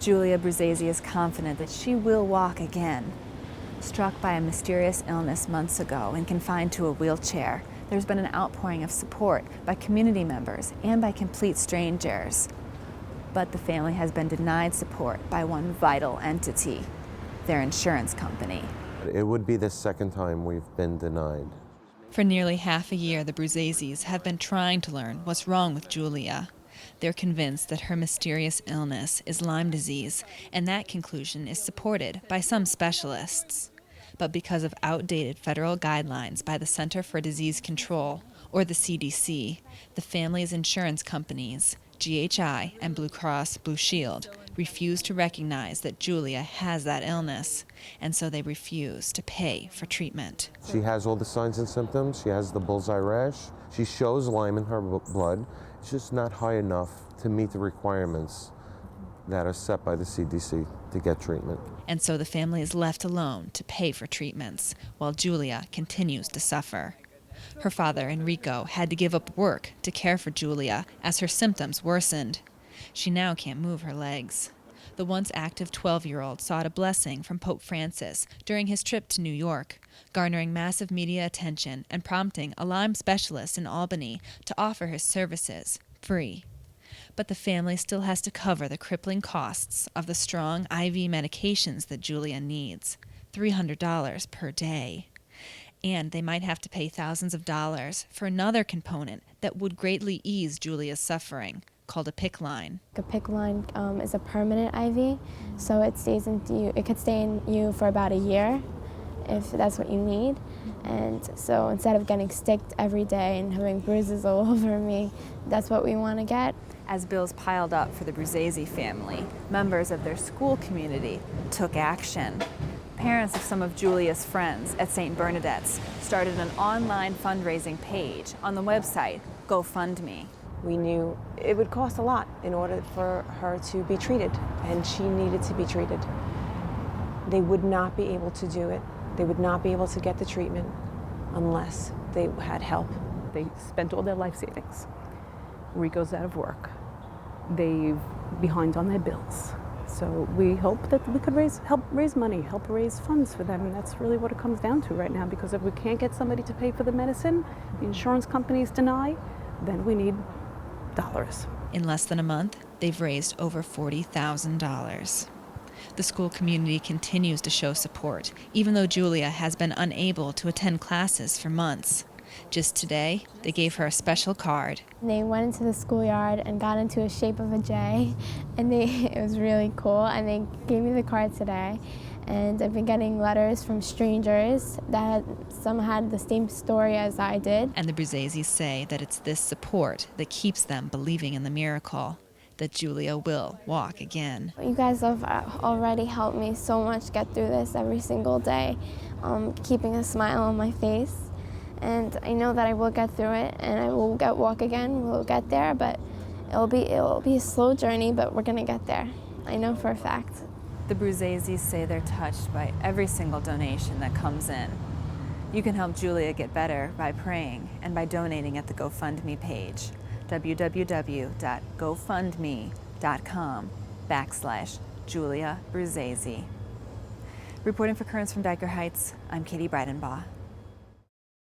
Julia Bruzzese is confident that she will walk again. Struck by a mysterious illness months ago and confined to a wheelchair, there's been an outpouring of support by community members and by complete strangers. But the family has been denied support by one vital entity, their insurance company. It would be the second time we've been denied. For nearly half a year, the Bruzzeses have been trying to learn what's wrong with Julia. They're convinced that her mysterious illness is Lyme disease, and that conclusion is supported by some specialists. But because of outdated federal guidelines by the Center for Disease Control, or the CDC, the family's insurance companies, GHI and Blue Cross Blue Shield, refuse to recognize that Julia has that illness, and so they refuse to pay for treatment. She has all the signs and symptoms. She has the bullseye rash. She shows Lyme in her blood. It's just not high enough to meet the requirements that are set by the CDC to get treatment. And so the family is left alone to pay for treatments, while Julia continues to suffer. Her father, Enrico, had to give up work to care for Julia as her symptoms worsened. She now can't move her legs. The once active 12-year-old sought a blessing from Pope Francis during his trip to New York, garnering massive media attention and prompting a Lyme specialist in Albany to offer his services free. But the family still has to cover the crippling costs of the strong IV medications that Julia needs, $300 per day. And they might have to pay thousands of dollars for another component that would greatly ease Julia's suffering, called a PICC line. A PICC line is a permanent IV, so it stays in you. It could stay in you for about a year, if that's what you need. And so instead of getting sticked every day and having bruises all over me, that's what we want to get. As bills piled up for the Bruzzese family, members of their school community took action. Parents of some of Julia's friends at St. Bernadette's started an online fundraising page on the website GoFundMe. We knew it would cost a lot in order for her to be treated, and she needed to be treated. They would not be able to do it. They would not be able to get the treatment unless they had help. They spent all their life savings. Rico's out of work. They're behind on their bills. So we hope that we could help raise money, help raise funds for them, and that's really what it comes down to right now, because if we can't get somebody to pay for the medicine, the insurance companies deny, then we need dollars. In less than a month, they've raised over $40,000. The school community continues to show support, even though Julia has been unable to attend classes for months. Just today, they gave her a special card. They went into the schoolyard and got into a shape of a J, and it was really cool, and they gave me the card today. And I've been getting letters from strangers that some had the same story as I did. And the Bruzzeses say that it's this support that keeps them believing in the miracle, that Julia will walk again. You guys have already helped me so much get through this every single day, keeping a smile on my face. And I know that I will get through it, and I will walk again. We'll get there, but it'll be a slow journey, but we're gonna get there. I know for a fact. The Bruzzeses say they're touched by every single donation that comes in. You can help Julia get better by praying and by donating at the GoFundMe page, www.gofundme.com/Julia Bruzzese. Reporting for Currents from Dyker Heights, I'm Katie Breidenbach.